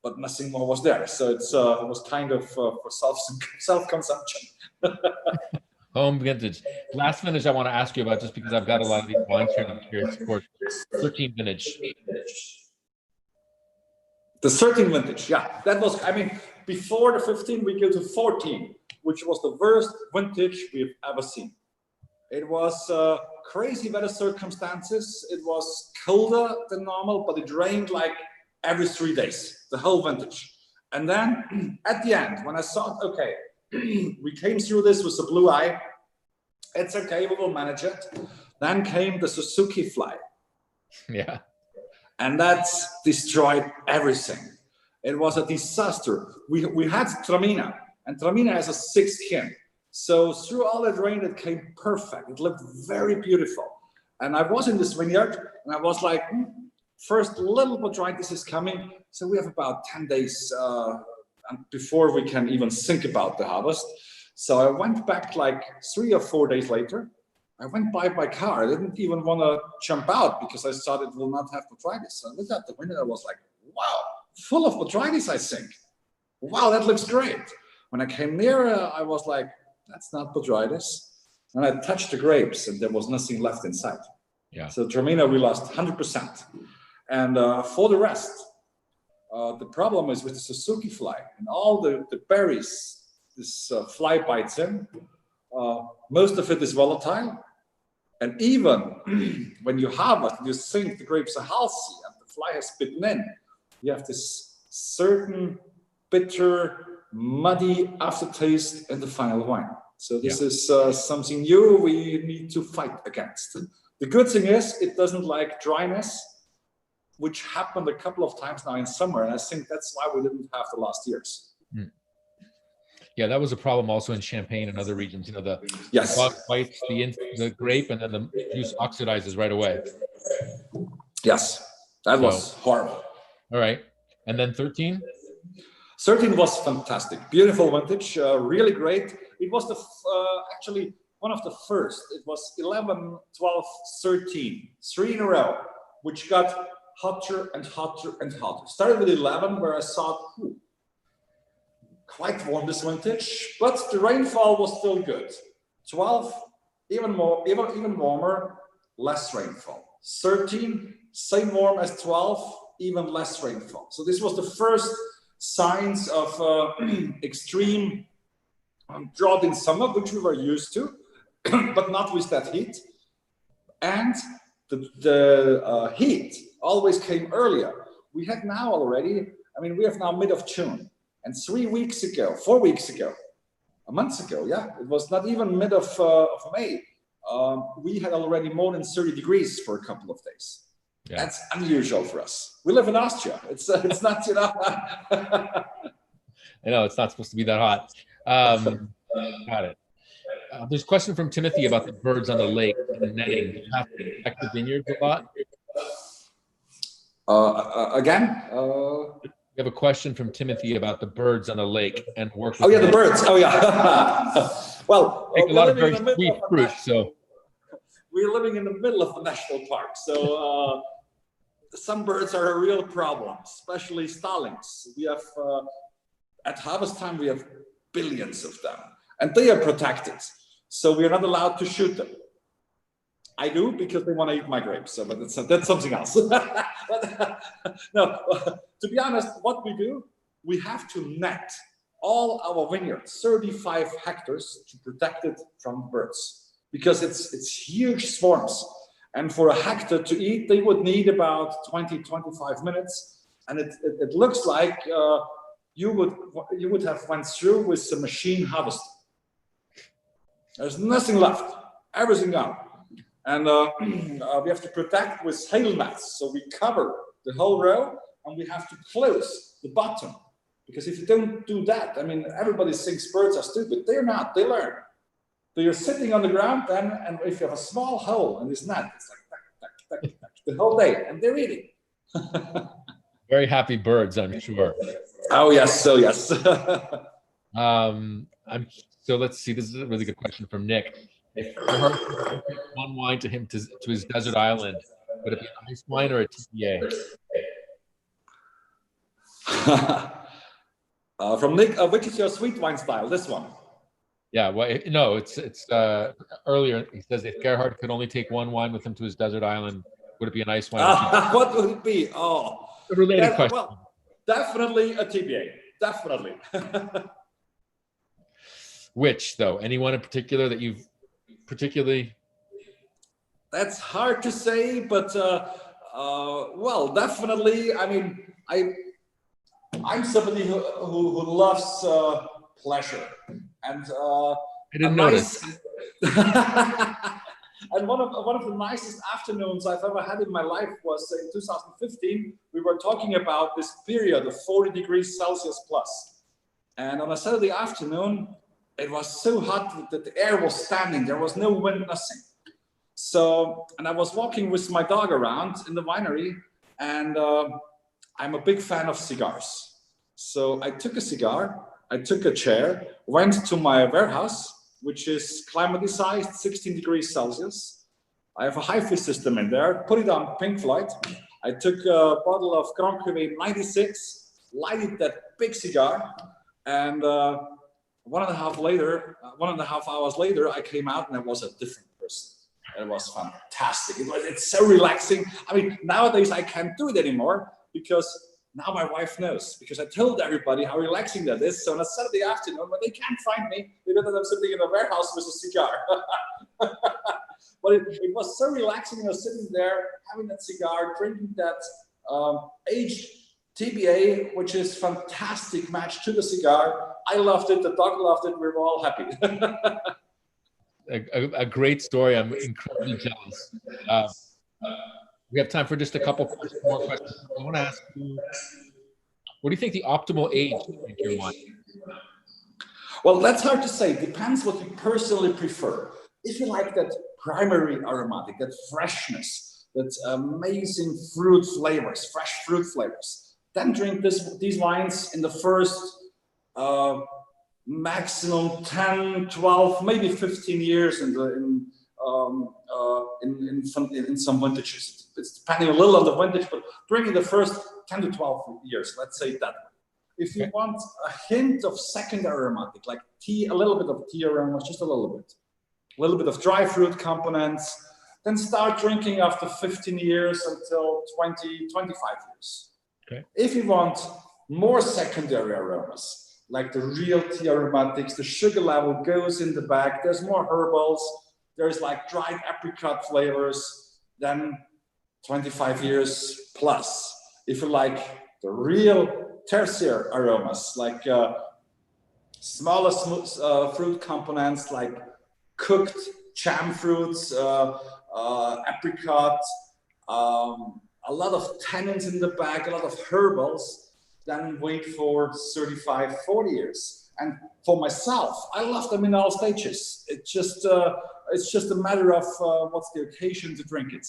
But nothing more was there. So it was kind of for self-consumption. Home vintage. Last vintage I want to ask you about, just because I've got a lot of these wines here and I'm curious for 13 vintage. The 13 vintage, yeah. That was, I mean, before the 15, we go to 14, which was the worst vintage we've ever seen. It was crazy weather circumstances. It was colder than normal, but it rained like every 3 days, the whole vintage. And then at the end, when I thought, okay, we came through this with a blue eye, it's okay, we will manage it. Then came the Suzuki fly. Yeah. And that destroyed everything. It was a disaster. We had Tramina, and Tramina has a 6 skin. So through all that rain, it came perfect. It looked very beautiful. And I was in this vineyard, and I was like, first little botrytis is coming. So we have about 10 days before we can even think about the harvest. So I went back like 3 or 4 days later. I went by my car. I didn't even want to jump out because I thought it will not have botrytis. So I looked at the window. I was like, wow, full of botrytis, I think. Wow, that looks great. When I came near, I was like, that's not botrytis. And I touched the grapes, and there was nothing left inside. Yeah. So Tramina, we lost 100%. And for the rest, the problem is with the Suzuki fly and all the berries this fly bites in. Most of it is volatile. And even when you harvest, you think the grapes are healthy and the fly has bitten in, you have this certain bitter, muddy aftertaste in the final wine. So this is something new we need to fight against. The good thing is it doesn't like dryness. which happened a couple of times now in summer. And I think that's why we didn't have the last years. Yeah, that was a problem also in Champagne and other regions. You know, the Yes. bug bites the grape, and then the juice oxidizes right away. Yes, that was horrible. All right. And then 13? 13 was fantastic. Beautiful vintage, really great. It was the actually one of the first. It was 11, 12, 13, 3 in a row, which got hotter and hotter and hotter. Started with 11, where I thought, quite warm this vintage, but the rainfall was still good. 12, even warmer, less rainfall. 13, same warm as 12, even less rainfall. So this was the first signs of extreme drought in summer, which we were used to, but not with that heat. And the heat always came earlier. We had now already, we have now mid of June. And 4 weeks ago, a month ago, it was not even mid of May, we had already more than 30 degrees for a couple of days. Yeah. That's unusual for us. We live in Austria. It's not, I know, it's not supposed to be that hot. Got it. There's a question from Timothy about the birds on the lake and the netting. Do you have to protect the vineyards a lot? Again? We have a question from Timothy about the birds on the lake and work with. Oh yeah, the birds. Oh yeah. Well, take a lot of very sweet fruit. So we're living in the middle of a national park, so some birds are a real problem, especially starlings. We have at harvest time we have billions of them, and they are protected, so we are not allowed to shoot them. I do, because they want to eat my grapes, so but that's something else. No, to be honest, what we do, we have to net all our vineyards, 35 hectares, to protect it from birds, because it's huge swarms. And for a hectare to eat, they would need about 20, 25 minutes. And it looks like you would have went through with the machine harvester. There's nothing left, everything gone. And we have to protect with hail mats. So we cover the whole row, and we have to close the bottom. Because if you don't do that, everybody thinks birds are stupid. They're not, they learn. So you're sitting on the ground then, and if you have a small hole in this net, it's like tack, tack, tack, tack, the whole day, and they're eating. Very happy birds, I'm sure. Oh yes, so yes. So let's see, this is a really good question from Nick. If Gerhard took one wine to his desert island, would it be an ice wine or a TBA? From Nick, which is your sweet wine style? This one? Yeah, well, no, it's earlier. He says if Gerhard could only take one wine with him to his desert island, would it be an ice wine? What would it be? Oh, a related question. Well, definitely a TBA. Definitely. Which though? Anyone in particular that you've particularly? That's hard to say, but well, definitely. I'm somebody who loves pleasure, and I didn't notice. And one of the nicest afternoons I've ever had in my life was in 2015. We were talking about this period of 40 degrees Celsius plus, and on a Saturday afternoon, it was so hot that the air was standing. There was no wind, nothing. So, and I was walking with my dog around in the winery, and I'm a big fan of cigars. So I took a cigar, I took a chair, went to my warehouse, which is climatized 16 degrees Celsius. I have a hi-fi system in there, put it on Pink Floyd. I took a bottle of Grape 96, lighted that big cigar, and 1.5 hours later, I came out and I was a different person. It was fantastic. It's so relaxing. Nowadays I can't do it anymore because now my wife knows, because I told everybody how relaxing that is. So on a Saturday afternoon, when they can't find me, they know that I'm sitting in a warehouse with a cigar. But it was so relaxing. I was sitting there, having that cigar, drinking that aged TBA, which is fantastic match to the cigar. I loved it. The dog loved it. We were all happy. A great story. I'm incredibly jealous. We have time for just a couple more questions. I want to ask you, what do you think the optimal age to drink your wine? Well, that's hard to say. Depends what you personally prefer. If you like that primary aromatic, that freshness, that amazing fruit flavors, fresh fruit flavors, then drink these wines in the first maximum 10, 12, maybe 15 years in some vintages. It's depending a little on the vintage, but during the first 10 to 12 years, let's say that. If you want a hint of secondary aromatic, like tea, a little bit of tea aromas, just a little bit of dry fruit components, then start drinking after 15 years until 20, 25 years. Okay. If you want more secondary aromas, like the real tea aromatics, the sugar level goes in the back, there's more herbals, there's like dried apricot flavors, then 25 years plus. If you like the real tertiary aromas, like smaller fruit components, like cooked jam fruits, apricot, a lot of tannins in the back, a lot of herbals, then wait for 35, 40 years. And for myself, I love them in all stages. It's just a matter of what's the occasion to drink it.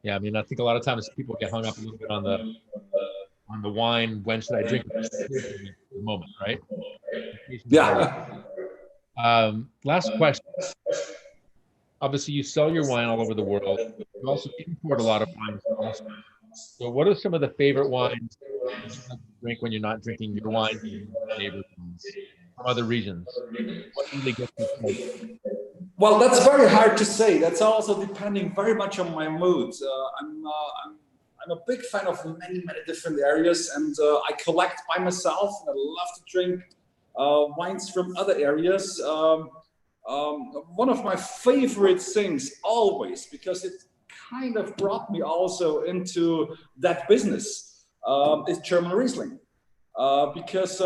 Yeah, I mean, I think a lot of times people get hung up a little bit on the wine. When should I drink it? The moment, right? Yeah. Last question. Obviously, you sell your wine all over the world. You also import a lot of wines. So what are some of the favorite wines you like to drink when you're not drinking your wine favorite wines from other regions? What really gets you excited? Well, that's very hard to say. That's also depending very much on my mood. I'm a big fan of many different areas, and I collect by myself, and I love to drink wines from other areas. One of my favorite things always, because it kind of brought me also into that business, is German Riesling. Because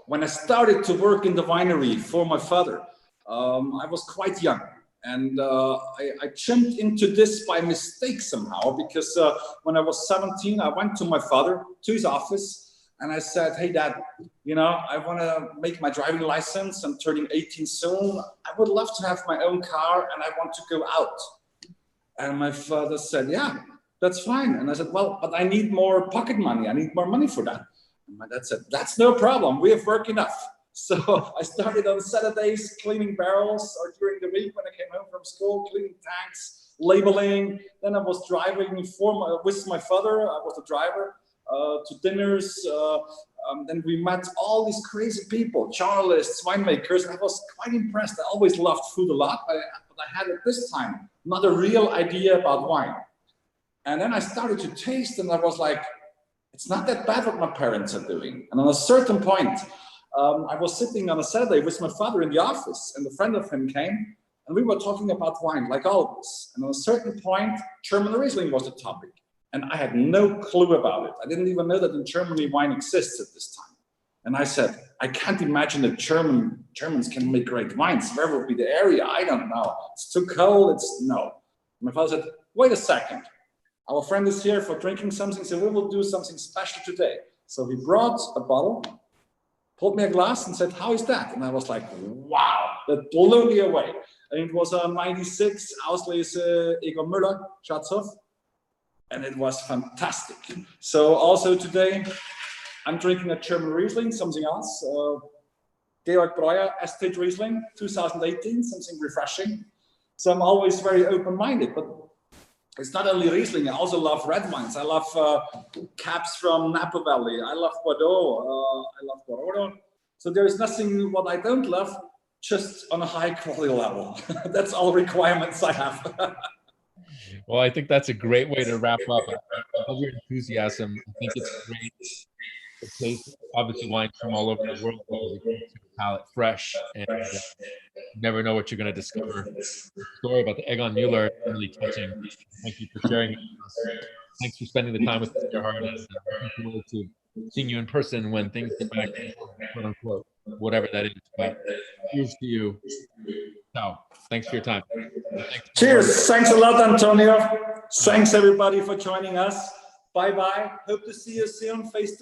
when I started to work in the winery for my father, I was quite young, and I jumped into this by mistake somehow, because when I was 17, I went to my father, to his office, and I said, "Hey, Dad, I want to make my driving license. I'm turning 18 soon. I would love to have my own car, and I want to go out." And my father said, "Yeah, that's fine." And I said, "Well, but I need more pocket money. I need more money for that." And my dad said, "That's no problem. We have work enough." So I started on Saturdays cleaning barrels, or during the week when I came home from school, cleaning tanks, labeling. Then I was driving with my father. I was the driver to dinners. Then we met all these crazy people, journalists, winemakers. And I was quite impressed. I always loved food a lot, but I had at this time not a real idea about wine. And then I started to taste, and I was like, it's not that bad what my parents are doing. And on a certain point, I was sitting on a Saturday with my father in the office, and a friend of him came, and we were talking about wine, like always. And on a certain point, German Riesling was the topic, and I had no clue about it. I didn't even know that in Germany wine exists at this time. And I said, I can't imagine that Germans can make great wines. Where would be the area? I don't know. It's too cold. No. My father said, wait a second. Our friend is here for drinking something, so we will do something special today. So he brought a bottle, pulled me a glass, and said, how is that? And I was like, wow, that blew me away. And it was a 96 Auslese Egon Müller, Schatzhof. And it was fantastic. So also today, I'm drinking a German Riesling, something else. Georg Breuer Estate Riesling, 2018, something refreshing. So I'm always very open-minded, but it's not only Riesling, I also love red wines. I love Cabs from Napa Valley. I love Bordeaux. I love Bordeaux. So there's nothing what I don't love, just on a high quality level. That's all requirements I have. Well, I think that's a great way to wrap up. I love your enthusiasm. I think it's great to taste, obviously, wines from all over the world because it keeps your palate fresh, and you never know what you're going to discover. The story about the Egon Müller is really touching. Thank you for sharing it with us. Thanks for spending the time with us, Gerhard. And looking forward to seeing you in person when things get back to normal, quote unquote, whatever that is. But cheers to you. Ciao. Thanks for your time. Cheers. Thanks a lot, Antonio. Thanks everybody for joining us. Bye-bye. Hope to see you soon face to